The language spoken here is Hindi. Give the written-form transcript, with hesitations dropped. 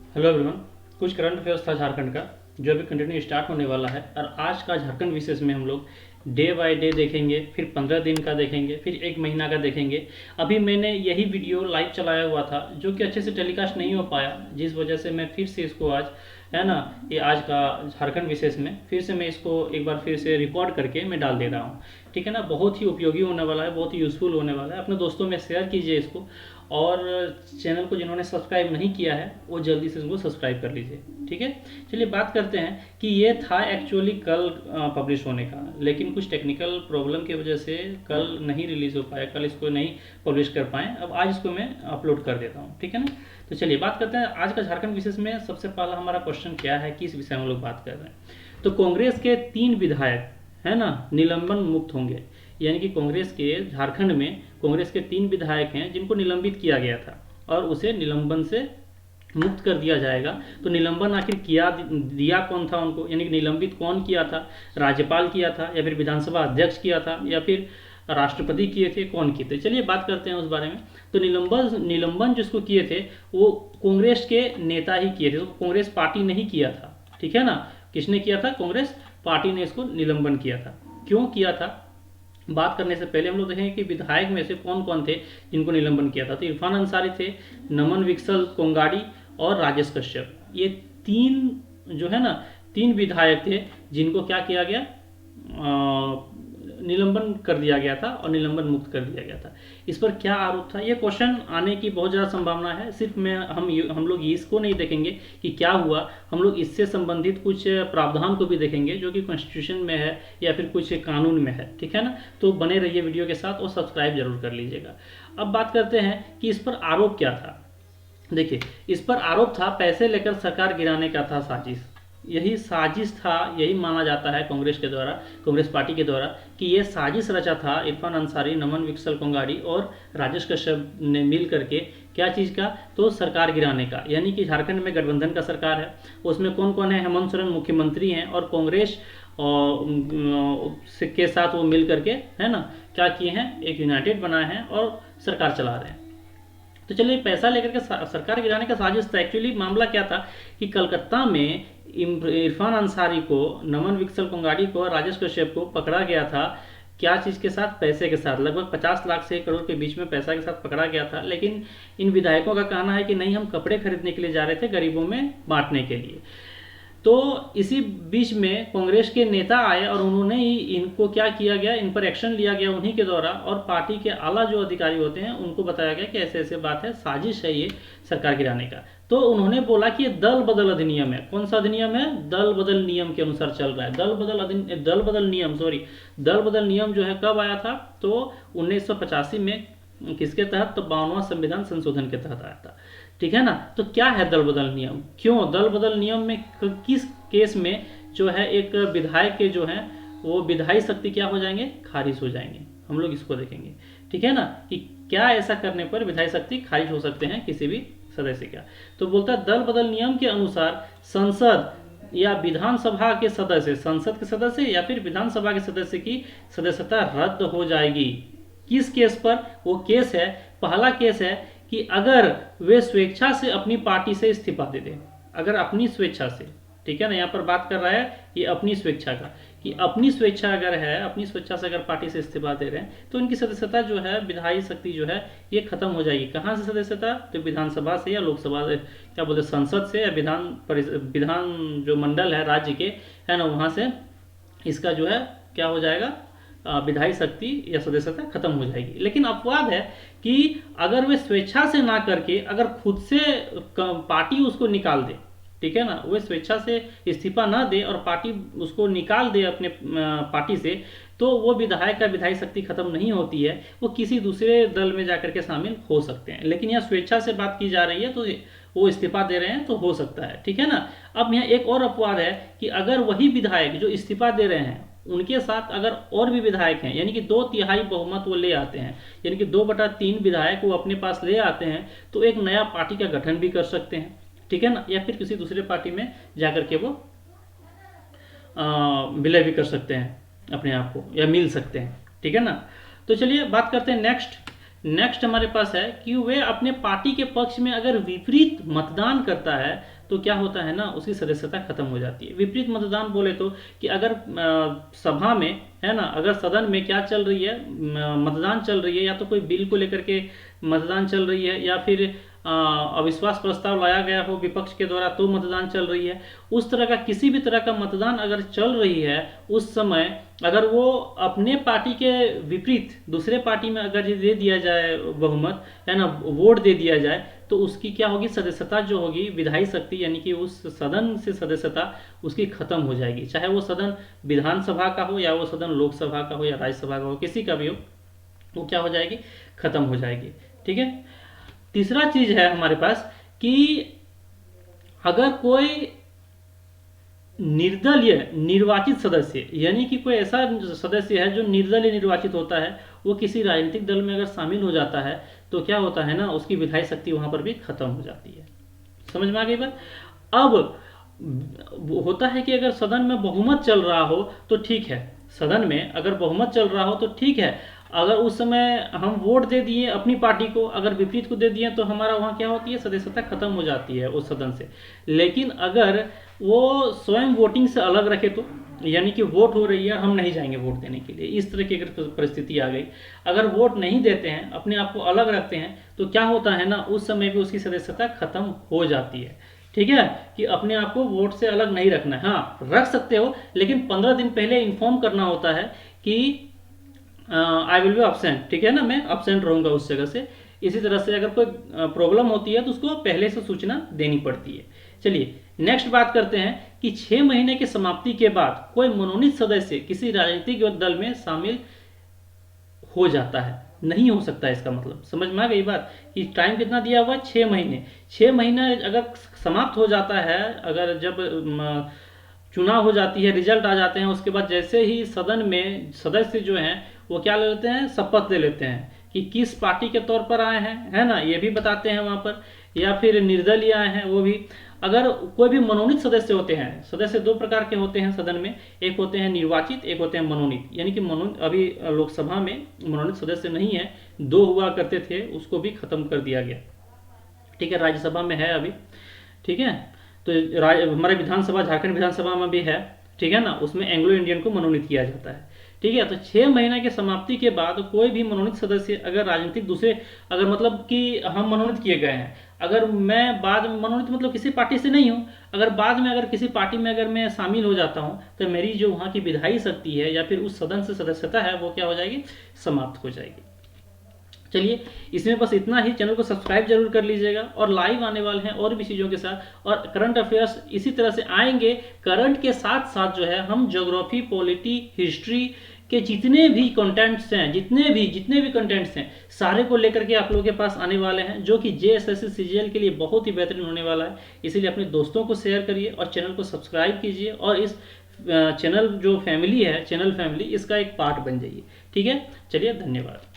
Hello everyone. कुछ करंट अफेयर्स था झारखंड का जो अभी कंटिन्यू स्टार्ट होने वाला है, और आज का झारखंड विशेष में हम लोग डे बाय डे देखेंगे, फिर 15 दिन का देखेंगे, फिर एक महीना का देखेंगे। अभी मैंने यही वीडियो लाइव चलाया हुआ था जो कि अच्छे से टेलीकास्ट नहीं हो पाया, जिस वजह से मैं फिर से इसको आज, है ना, ये आज का झारखंड विशेष में फिर से मैं इसको एक बार फिर से रिकॉर्ड करके मैं डाल दे रहा हूँ। ठीक है ना, बहुत ही उपयोगी होने वाला है, बहुत ही यूज़फुल होने वाला है। अपने दोस्तों में शेयर कीजिए इसको, और चैनल को जिन्होंने सब्सक्राइब नहीं किया है वो जल्दी से इसको सब्सक्राइब कर लीजिए। ठीक है, चलिए बात करते हैं कि ये था एक्चुअली कल पब्लिश होने का, लेकिन कुछ टेक्निकल प्रॉब्लम की वजह से कल नहीं रिलीज़ हो पाया, कल इसको नहीं पब्लिश कर पाए। अब आज इसको मैं अपलोड कर देता हूँ। ठीक है ना, तो चलिए बात करते हैं आज का झारखंड विशेष में। सबसे पहला हमारा क्वेश्चन क्या है, किस विषय में हम लोग बात कर रहे हैं। तो कांग्रेस के 3 विधायक, है ना, निलंबन मुक्त होंगे। यानी कि कांग्रेस के झारखंड में कांग्रेस के 3 विधायक हैं जिनको निलंबित किया गया था और उसे निलंबन से मुक्त कर दिया जाएगा। तो निलंबन आखिर किया दिया कौन था उनको, यानी कि निलंबित कौन किया था, राज्यपाल किया था या फिर विधानसभा अध्यक्ष किया था या फिर राष्ट्रपति किए थे, कौन किए थे। चलिए बात करते हैं उस बारे में। तो निलंबन जिसको किए थे वो कांग्रेस के नेता ही किए थे, तो कांग्रेस पार्टी नहीं किया था। ठीक है ना, किसने किया था, कांग्रेस पार्टी ने इसको निलंबन किया था। क्यों किया था, बात करने से पहले हम लोग देखेंगे कि विधायक में से कौन कौन थे जिनको निलंबन किया था। तो इरफान अंसारी थे, नमन विकसल कोंगाड़ी और राजेश कश्यप। ये 3 जो है ना, 3 विधायक थे जिनको क्या किया गया, निलंबन कर दिया गया था और निलंबन मुक्त कर दिया गया था। इस पर क्या आरोप था, ये क्वेश्चन आने की बहुत ज़्यादा संभावना है। सिर्फ मैं हम लोग इसको नहीं देखेंगे कि क्या हुआ, हम लोग इससे संबंधित कुछ प्रावधान को भी देखेंगे जो कि कॉन्स्टिट्यूशन में है या फिर कुछ कानून में है। ठीक है ना, तो बने रहिए वीडियो के साथ और सब्सक्राइब जरूर कर लीजिएगा। अब बात करते हैं कि इस पर आरोप क्या था। देखिए, इस पर आरोप था पैसे लेकर सरकार गिराने का था साजिश। यही साजिश था, यही माना जाता है कांग्रेस के द्वारा, कांग्रेस पार्टी के द्वारा, कि ये साजिश रचा था इरफान अंसारी, नमन विकसल कोंगाड़ी और राजेश कश्यप ने मिल करके। क्या चीज़ का, तो सरकार गिराने का। यानी कि झारखंड में गठबंधन का सरकार है, उसमें कौन कौन है, हेमंत सोरेन मुख्यमंत्री हैं और कांग्रेस के साथ वो मिल करके, है ना, क्या किए हैं, एक यूनाइटेड बनाए हैं और सरकार चला रहे हैं। तो चलिए, पैसा लेकर के सरकार गिराने का साजिश था। एक्चुअली मामला क्या था कि कलकत्ता में इरफान अंसारी को, नमन विकसल कोंगाड़ी को और राजेश कश्यप को पकड़ा गया था। क्या चीज़ के साथ, पैसे के साथ। लगभग 50 लाख से 1 करोड़ के बीच में पैसा के साथ पकड़ा गया था। लेकिन इन विधायकों का कहना है कि नहीं, हम कपड़े खरीदने के लिए जा रहे थे, गरीबों में बांटने के लिए। तो इसी बीच में कांग्रेस के नेता आए और उन्होंने ही इनको क्या किया गया, इन पर एक्शन लिया गया उन्हीं के द्वारा, और पार्टी के आला जो अधिकारी होते हैं उनको बताया गया कि ऐसे ऐसे बात है, साजिश है ये सरकार गिराने का। तो उन्होंने बोला कि ये दल बदल अधिनियम है। कौन सा अधिनियम है, दल बदल नियम के अनुसार चल रहा है। दल बदल नियम जो है कब आया था, तो 1985 में। किसके तहत, तो 52वां संविधान संशोधन के तहत आया था। ठीक है ना, तो क्या है दल बदल नियम, क्यों दल बदल नियम में, किस केस में जो है एक विधायक के जो है वो विधायी शक्ति क्या हो जाएंगे, खारिज हो जाएंगे। हम लोग इसको देखेंगे। ठीक है ना, कि क्या ऐसा करने पर विधायी शक्ति खारिज हो सकते हैं किसी भी सदस्य का। तो बोलता है दल बदल नियम के अनुसार संसद या विधानसभा के सदस्य, संसद के सदस्य या फिर विधानसभा के सदस्य की सदस्यता रद्द हो जाएगी। किस केस पर, वो केस है, पहला केस है कि अगर वे स्वेच्छा से अपनी पार्टी से इस्तीफा दे दें। अगर अपनी स्वेच्छा से, ठीक है ना, यहाँ पर बात कर रहा है ये अपनी स्वेच्छा का, कि अपनी स्वेच्छा अगर है, अपनी स्वेच्छा से अगर पार्टी से इस्तीफा दे रहे हैं तो उनकी सदस्यता जो है, विधायी शक्ति जो है, ये खत्म हो जाएगी। कहाँ से सदस्यता, तो विधानसभा से या लोकसभा से, क्या बोलते, संसद से या विधान जो मंडल है राज्य के, है ना, वहाँ से इसका जो है क्या हो जाएगा, विधायी शक्ति या सदस्यता खत्म हो जाएगी। लेकिन अपवाद है कि अगर वे स्वेच्छा से ना करके अगर खुद से पार्टी उसको निकाल दे, ठीक है ना, वे स्वेच्छा से इस्तीफा ना दे और पार्टी उसको निकाल दे अपने पार्टी से, तो वो विधायक का विधायी शक्ति खत्म नहीं होती है, वो किसी दूसरे दल में जाकर के शामिल हो सकते हैं। लेकिन यहाँ स्वेच्छा से बात की जा रही है, तो वो इस्तीफा दे रहे हैं तो हो सकता है। ठीक है ना, अब यहाँ एक और अपवाद है कि अगर वही विधायक जो इस्तीफा दे रहे हैं उनके साथ अगर और भी विधायक हैं, यानी कि 2/3 बहुमत वो ले आते हैं, यानी कि 2/3 विधायक वो अपने पास ले आते हैं, तो एक नया पार्टी का गठन भी कर सकते हैं। ठीक है ना, या फिर किसी दूसरे पार्टी में जाकर के वो विलय भी कर सकते हैं अपने आप को, या मिल सकते हैं। ठीक है ना, तो चलिए बात करते हैं नेक्स्ट हमारे पास है कि वे अपने पार्टी के पक्ष में अगर विपरीत मतदान करता है तो क्या होता है ना, उसकी सदस्यता खत्म हो जाती है। विपरीत मतदान बोले तो कि अगर सभा में है ना, अगर सदन में क्या चल रही है, मतदान चल रही है, या तो कोई बिल को लेकर के मतदान चल रही है, या फिर अविश्वास प्रस्ताव लाया गया हो विपक्ष के द्वारा तो मतदान चल रही है, उस तरह का किसी भी तरह का मतदान अगर चल रही है, उस समय अगर वो अपने पार्टी के विपरीत दूसरे पार्टी में अगर ये दे दिया जाए बहुमत, है ना, वोट दे दिया जाए, तो उसकी क्या होगी, सदस्यता जो होगी, विधायी शक्ति यानी कि उस सदन से सदस्यता उसकी खत्म हो जाएगी। चाहे वो सदन विधानसभा का हो, या वो सदन लोकसभा का हो, या राज्यसभा का हो, किसी का भी हो, वो क्या हो जाएगी, खत्म हो जाएगी। ठीक है। तीसरा चीज है हमारे पास कि अगर कोई निर्दलीय निर्वाचित सदस्य, यानी कि कोई ऐसा सदस्य है जो निर्दलीय निर्वाचित होता है, वो किसी राजनीतिक दल में अगर शामिल हो जाता है, तो क्या होता है ना, उसकी विधायी शक्ति वहां पर भी खत्म हो जाती है। समझ में आ गई बात। अब होता है कि अगर सदन में बहुमत चल रहा हो तो ठीक है, सदन में अगर बहुमत चल रहा हो तो ठीक है, अगर उस समय हम वोट दे दिए अपनी पार्टी को, अगर विपरीत को दे दिए, तो हमारा वहाँ क्या होती है, सदस्यता खत्म हो जाती है उस सदन से। लेकिन अगर वो स्वयं वोटिंग से अलग रखे, तो यानी कि वोट हो रही है, हम नहीं जाएंगे वोट देने के लिए, इस तरह की अगर परिस्थिति आ गई, अगर वोट नहीं देते हैं, अपने आप को अलग रखते हैं, तो क्या होता है ना, उस समय भी उसकी सदस्यता खत्म हो जाती है। ठीक है, कि अपने आप को वोट से अलग नहीं रखना है। हाँ, रख सकते हो, लेकिन 15 दिन पहले इन्फॉर्म करना होता है कि आई विल बी अब्सेंट। ठीक है ना, मैं अब्सेंट रहूंगा उस जगह से। इसी तरह से अगर कोई प्रॉब्लम होती है तो उसको पहले से सूचना देनी पड़ती है। चलिए नेक्स्ट बात करते हैं कि 6 महीने की समाप्ति के बाद कोई मनोनीत सदस्य किसी राजनीतिक दल में शामिल हो जाता है, नहीं हो सकता। इसका मतलब समझ में आ गई बात कि टाइम कितना दिया हुआ है, 6 महीने। 6 महीने अगर समाप्त हो जाता है, अगर जब चुनाव हो जाती है, रिजल्ट आ जाते हैं, उसके बाद जैसे ही सदन में सदस्य जो हैं वो क्या ले लेते हैं, शपथ ले लेते हैं कि किस पार्टी के तौर पर आए हैं, है ना, ये भी बताते हैं वहां पर, या फिर निर्दलीय आए हैं वो भी। अगर कोई भी मनोनीत सदस्य होते हैं, सदस्य 2 प्रकार के होते हैं सदन में, एक होते हैं निर्वाचित, एक होते हैं मनोनीत। यानी कि मनोनीत अभी लोकसभा में मनोनीत सदस्य नहीं है, 2 हुआ करते थे, उसको भी खत्म कर दिया गया। ठीक है, राज्यसभा में है अभी। ठीक है, तो हमारे विधानसभा, झारखंड विधानसभा में भी है। ठीक है ना, उसमें एंग्लो इंडियन को मनोनीत किया जाता है। ठीक है, तो 6 महीने की समाप्ति के बाद कोई भी मनोनीत सदस्य अगर राजनीतिक दूसरे, अगर मतलब कि हम मनोनीत किए गए हैं, अगर मैं बाद में मनोनीत मतलब किसी पार्टी से नहीं हूं, अगर बाद में अगर किसी पार्टी में अगर मैं शामिल हो जाता हूं, तो मेरी जो वहां की विधायी शक्ति है या फिर उस सदन से सदस्यता है, वो क्या हो जाएगी, समाप्त हो जाएगी। चलिए इसमें बस इतना ही। चैनल को सब्सक्राइब जरूर कर लीजिएगा, और लाइव आने वाले हैं और भी चीज़ों के साथ, और करंट अफेयर्स इसी तरह से आएंगे। करंट के साथ साथ जो है हम ज्योग्राफी, पॉलिटी, हिस्ट्री के जितने भी कंटेंट्स हैं, जितने भी कंटेंट्स हैं, सारे को लेकर के आप लोगों के पास आने वाले हैं, जो कि JSSC CGL के लिए बहुत ही बेहतरीन होने वाला है। इसीलिए अपने दोस्तों को शेयर करिए और चैनल को सब्सक्राइब कीजिए, और इस चैनल जो फैमिली है, चैनल फैमिली, इसका एक पार्ट बन जाइए। ठीक है, चलिए धन्यवाद।